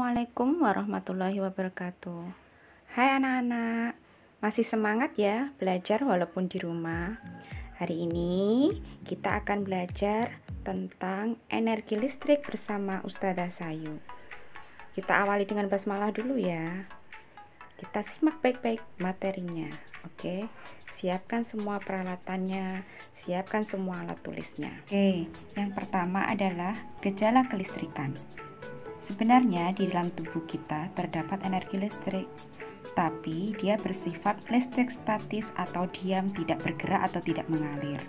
Assalamualaikum warahmatullahi wabarakatuh. Hai anak-anak, masih semangat ya belajar walaupun di rumah? Hari ini kita akan belajar tentang energi listrik bersama Ustazah Sayu. Kita awali dengan basmalah dulu ya. Kita simak baik-baik materinya. Oke, siapkan semua peralatannya, siapkan semua alat tulisnya. Oke, yang pertama adalah gejala kelistrikan. Sebenarnya di dalam tubuh kita terdapat energi listrik, tapi dia bersifat listrik statis atau diam, tidak bergerak atau tidak mengalir.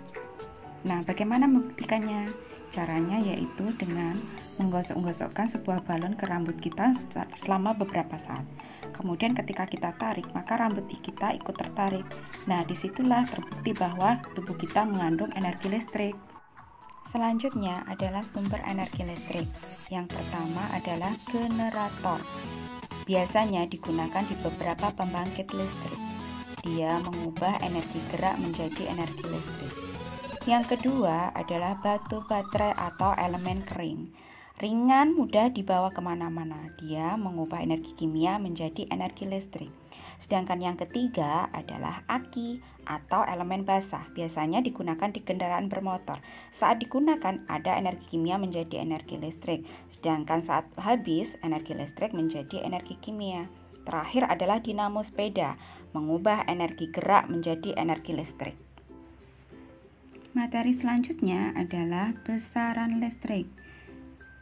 Nah, bagaimana membuktikannya? Caranya yaitu dengan menggosok-gosokkan sebuah balon ke rambut kita selama beberapa saat. Kemudian ketika kita tarik, maka rambut kita ikut tertarik. Nah, disitulah terbukti bahwa tubuh kita mengandung energi listrik. Selanjutnya adalah sumber energi listrik. Yang pertama adalah generator. Biasanya digunakan di beberapa pembangkit listrik. Dia mengubah energi gerak menjadi energi listrik. Yang kedua adalah batu baterai atau elemen kering. Ringan, mudah dibawa kemana-mana. Dia mengubah energi kimia menjadi energi listrik. Sedangkan yang ketiga adalah aki atau elemen basah. Biasanya digunakan di kendaraan bermotor. Saat digunakan ada energi kimia menjadi energi listrik. Sedangkan saat habis energi listrik menjadi energi kimia. Terakhir adalah dinamo sepeda, mengubah energi gerak menjadi energi listrik. Materi selanjutnya adalah besaran listrik.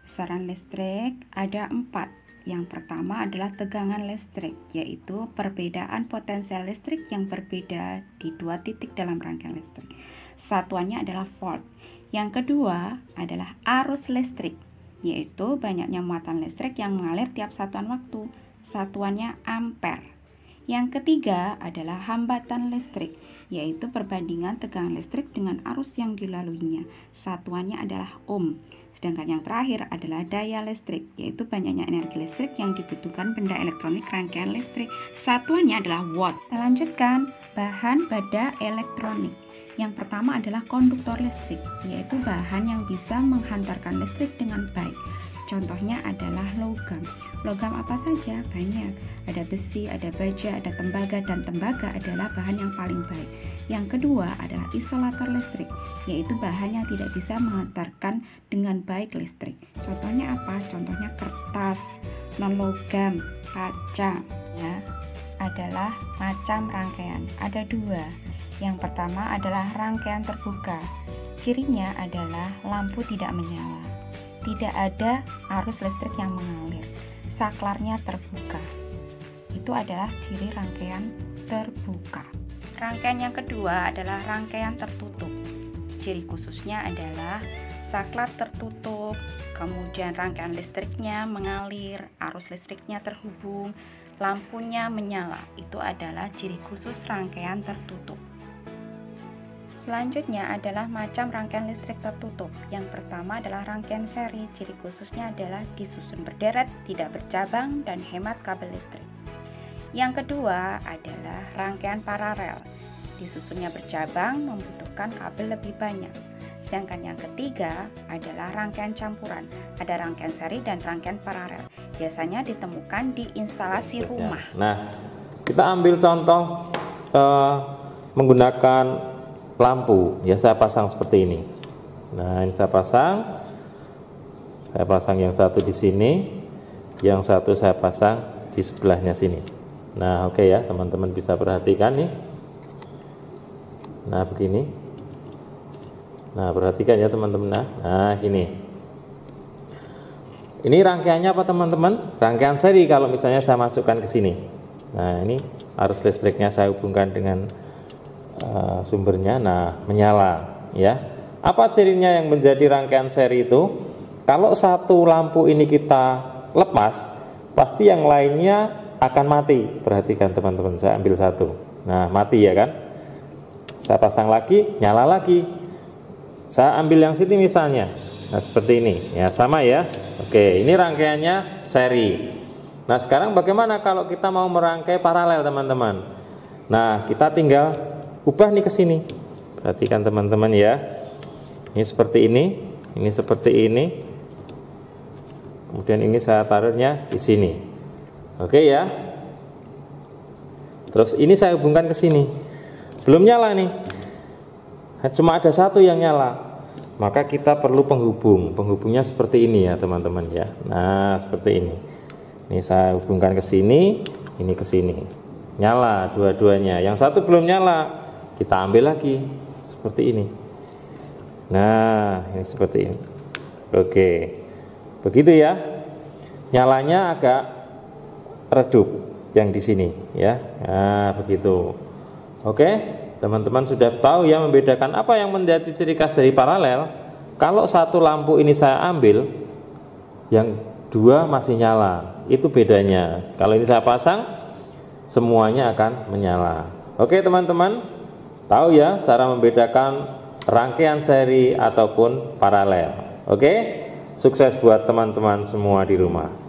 Besaran listrik ada 4. Yang pertama adalah tegangan listrik, yaitu perbedaan potensial listrik yang berbeda di 2 titik dalam rangkaian listrik. Satuannya adalah volt. Yang kedua adalah arus listrik, yaitu banyaknya muatan listrik yang mengalir tiap satuan waktu. Satuannya ampere. Yang ketiga adalah hambatan listrik, yaitu perbandingan tegangan listrik dengan arus yang dilaluinya. Satuannya adalah ohm. Sedangkan yang terakhir adalah daya listrik, yaitu banyaknya energi listrik yang dibutuhkan benda elektronik rangkaian listrik. Satuannya adalah watt. Kita lanjutkan bahan pada elektronik. Yang pertama adalah konduktor listrik, yaitu bahan yang bisa menghantarkan listrik dengan baik. Contohnya adalah logam. Logam apa saja? Banyak. Ada besi, ada baja, ada tembaga, dan tembaga adalah bahan yang paling baik. Yang kedua adalah isolator listrik, yaitu bahan yang tidak bisa menghantarkan dengan baik listrik. Contohnya apa? Contohnya kertas, non-logam, kaca. Ya, adalah macam rangkaian. Ada 2. Yang pertama adalah rangkaian terbuka. Cirinya adalah lampu tidak menyala. Tidak ada arus listrik yang mengalir. Saklarnya terbuka. Itu adalah ciri rangkaian terbuka. Rangkaian yang kedua adalah rangkaian tertutup. Ciri khususnya adalah saklar tertutup, kemudian rangkaian listriknya mengalir, arus listriknya terhubung, lampunya menyala. Itu adalah ciri khusus rangkaian tertutup. Selanjutnya adalah macam rangkaian listrik tertutup. Yang pertama adalah rangkaian seri. Ciri khususnya adalah disusun berderet, tidak bercabang, dan hemat kabel listrik. Yang kedua adalah rangkaian paralel. Disusunnya bercabang, membutuhkan kabel lebih banyak. Sedangkan yang ketiga adalah rangkaian campuran. Ada rangkaian seri dan rangkaian paralel. Biasanya ditemukan di instalasi rumah. Nah, kita ambil contoh menggunakan lampu. Ya, saya pasang seperti ini. Nah, ini saya pasang yang satu di sini, yang satu saya pasang di sebelahnya sini. Nah, oke ya, teman-teman bisa perhatikan nih. Nah, begini. Nah, perhatikan ya teman-teman. Nah, ini rangkaiannya apa teman-teman? Rangkaian seri kalau misalnya saya masukkan ke sini. Nah, ini arus listriknya saya hubungkan dengan sumbernya. Nah, menyala ya. Apa cirinya yang menjadi rangkaian seri itu? Kalau satu lampu ini kita lepas, pasti yang lainnya akan mati. Perhatikan teman-teman, saya ambil satu. Nah, mati ya kan? Saya pasang lagi, nyala lagi. Saya ambil yang sini misalnya. Nah, seperti ini. Ya, sama ya. Oke, ini rangkaiannya seri. Nah, sekarang bagaimana kalau kita mau merangkai paralel, teman-teman? Nah, kita tinggal ubah nih ke sini. Perhatikan teman-teman ya. Ini seperti ini seperti ini. kemudian ini saya taruhnya di sini. Oke ya. Terus ini saya hubungkan ke sini. Belum nyala nih. Cuma ada satu yang nyala. Maka kita perlu penghubung. Penghubungnya seperti ini ya, teman-teman ya. Nah, seperti ini. Ini saya hubungkan ke sini, ini ke sini. Nyala dua-duanya. Yang satu belum nyala. Kita ambil lagi seperti ini. Nah, ini seperti ini. Oke. Begitu ya. Nyalanya agak redup yang di sini ya. Nah, begitu. Oke, teman-teman sudah tahu ya membedakan apa yang menjadi ciri khas dari paralel. Kalau satu lampu ini saya ambil, yang dua masih nyala. Itu bedanya. Kalau ini saya pasang, semuanya akan menyala. Oke, teman-teman, tahu ya cara membedakan rangkaian seri ataupun paralel. Oke, sukses buat teman-teman semua di rumah.